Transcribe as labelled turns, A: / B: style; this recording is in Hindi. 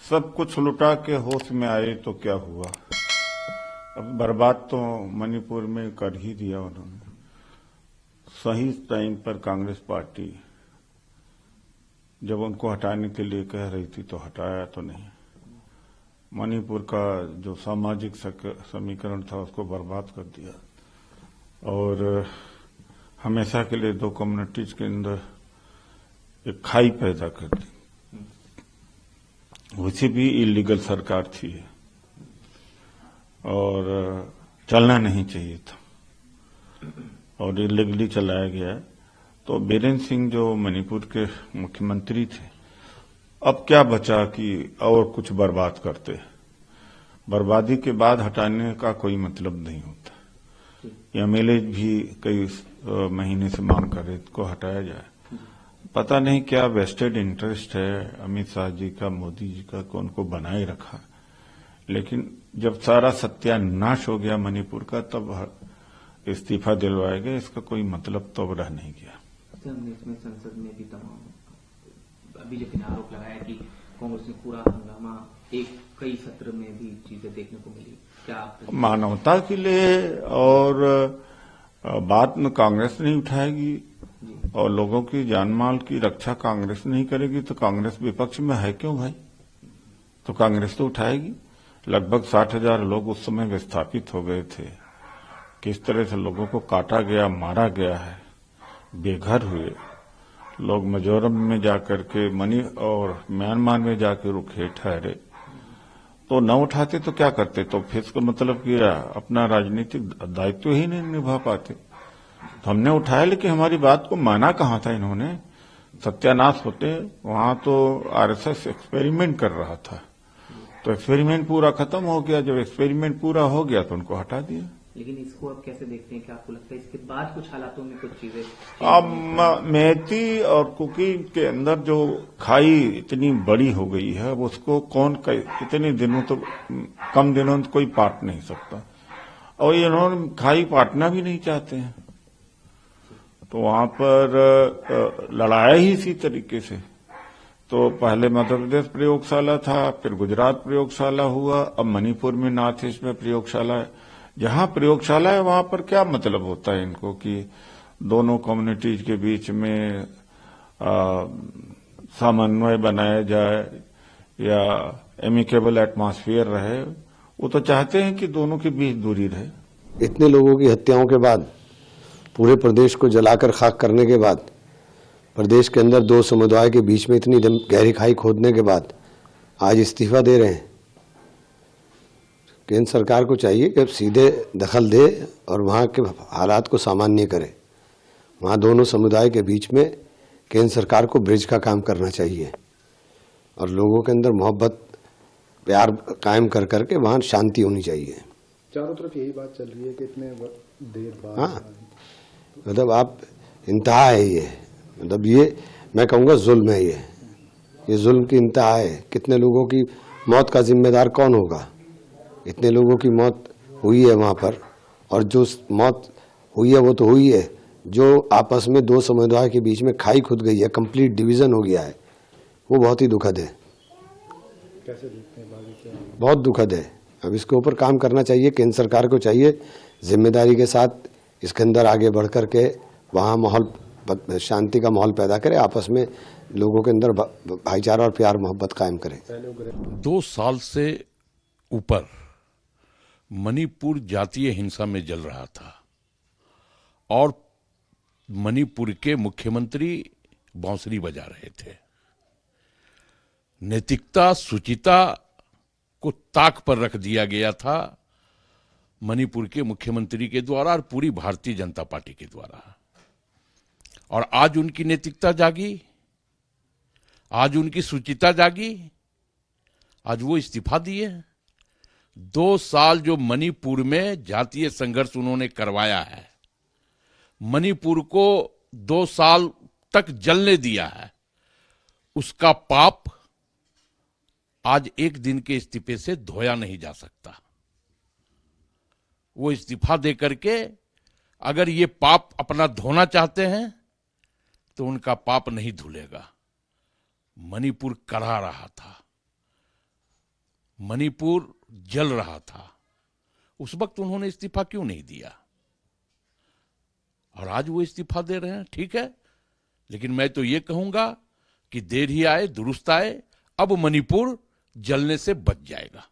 A: सब कुछ लुटा के होश में आए तो क्या हुआ। अब बर्बाद तो मणिपुर में कर ही दिया उन्होंने। सही टाइम पर कांग्रेस पार्टी जब उनको हटाने के लिए कह रही थी तो हटाया तो नहीं। मणिपुर का जो सामाजिक समीकरण था उसको बर्बाद कर दिया और हमेशा के लिए दो कम्युनिटीज के अंदर एक खाई पैदा कर दी। वैसे भी इलीगल सरकार थी और चलना नहीं चाहिए था और इलीगली चलाया गया। तो बीरेन्द्र सिंह जो मणिपुर के मुख्यमंत्री थे, अब क्या बचा कि और कुछ बर्बाद करते। बर्बादी के बाद हटाने का कोई मतलब नहीं होता। एमएलए भी कई महीने से मांग कर रहे को हटाया जाए। पता नहीं क्या वेस्टेड इंटरेस्ट है अमित शाह जी का, मोदी जी का, को उनको बनाए रखा। लेकिन जब सारा सत्यानाश हो गया मणिपुर का तब इस्तीफा दिलवाया गया। इसका कोई मतलब तो अब रह नहीं गया।
B: हमने इसमें संसद में भी तमाम बीजेपी ने आरोप लगाया कि कांग्रेस ने पूरा हंगामा कई सत्र में भी चीजें देखने को मिली। क्या
A: मानवता के लिए और बात में कांग्रेस नहीं उठाएगी और लोगों की जान माल की रक्षा कांग्रेस नहीं करेगी तो कांग्रेस विपक्ष में है क्यों भाई। तो कांग्रेस तो उठाएगी। लगभग 60,000 लोग उस समय विस्थापित हो गए थे। किस तरह से लोगों को काटा गया, मारा गया है, बेघर हुए लोग। मिजोरम में जाकर के मनी और म्यांमार में जाकर रुके ठहरे। तो न उठाते तो क्या करते। तो फिर इसका मतलब कि अपना राजनीतिक दायित्व ही नहीं निभा पाते। तो हमने उठाया लेकिन हमारी बात को माना कहाँ था इन्होंने। सत्यानाश होते वहां तो आरएसएस एक्सपेरिमेंट कर रहा था तो एक्सपेरिमेंट पूरा खत्म हो गया। जब एक्सपेरिमेंट पूरा हो गया तो उनको हटा दिया।
B: लेकिन इसको अब कैसे देखते हैं? क्या आपको लगता है इसके बाद कुछ हालातों में कुछ चीजें
A: अब मेथी और कुकी के अंदर जो खाई इतनी बड़ी हो गई है उसको कौन इतने दिनों तो कम दिनों में कोई पाट नहीं सकता और इन्होंने खाई पाटना भी नहीं चाहते हैं। तो वहां पर लड़ाया ही इसी तरीके से। तो पहले मध्य प्रदेश प्रयोगशाला था, फिर गुजरात प्रयोगशाला हुआ, अब मणिपुर में नॉर्थ ईस्ट में प्रयोगशाला है। जहां प्रयोगशाला है वहां पर क्या मतलब होता है इनको कि दोनों कम्युनिटीज के बीच में समन्वय बनाया जाए या एमिकेबल एटमॉस्फेयर रहे। वो तो चाहते हैं कि दोनों के बीच दूरी रहे।
C: इतने लोगों की हत्याओं के बाद, पूरे प्रदेश को जलाकर खाक करने के बाद, प्रदेश के अंदर दो समुदाय के बीच में इतनी गहरी खाई खोदने के बाद आज इस्तीफा दे रहे हैं। केंद्र सरकार को चाहिए कि सीधे दखल दे और वहाँ के हालात को सामान्य करे। वहाँ दोनों समुदाय के बीच में केंद्र सरकार को ब्रिज का काम करना चाहिए और लोगों के अंदर मोहब्बत प्यार कायम कर करके वहाँ शांति होनी चाहिए।
D: चारों तरफ यही बात चल रही है कि इतने देर बाद।
C: हाँ, मतलब आप इंतहा है ये। मतलब ये मैं कहूँगा जुल्म है ये जुल्म की इंतहा है। कितने लोगों की मौत का जिम्मेदार कौन होगा? इतने लोगों की मौत हुई है वहाँ पर और जो मौत हुई है वो तो हुई है। जो आपस में दो समुदाय के बीच में खाई खुद गई है, कंप्लीट डिवीजन हो गया है, वो बहुत ही दुखद है।
D: कैसे देखते हैं बाकी?
C: बहुत दुखद है। अब इसके ऊपर काम करना चाहिए। केंद्र सरकार को चाहिए जिम्मेदारी के साथ इसके अंदर आगे बढ़ कर के वहाँ माहौल शांति का माहौल पैदा करे, आपस में लोगों के अंदर भाईचारा और प्यार मोहब्बत कायम करे।
E: 2 साल से ऊपर मणिपुर जातीय हिंसा में जल रहा था और मणिपुर के मुख्यमंत्री बांसुरी बजा रहे थे। नैतिकता, शुचिता को ताक पर रख दिया गया था मणिपुर के मुख्यमंत्री के द्वारा और पूरी भारतीय जनता पार्टी के द्वारा। और आज उनकी नैतिकता जागी, आज उनकी शुचिता जागी, आज वो इस्तीफा दिए। 2 साल जो मणिपुर में जातीय संघर्ष उन्होंने करवाया है, मणिपुर को 2 साल तक जलने दिया है, उसका पाप आज एक दिन के इस्तीफे से धोया नहीं जा सकता। वो इस्तीफा दे करके अगर ये पाप अपना धोना चाहते हैं तो उनका पाप नहीं धुलेगा। मणिपुर करा रहा था, मणिपुर जल रहा था, उस वक्त उन्होंने इस्तीफा क्यों नहीं दिया? और आज वो इस्तीफा दे रहे हैं, ठीक है, लेकिन मैं तो ये कहूंगा कि देर ही आए दुरुस्त आए, अब मणिपुर जलने से बच जाएगा।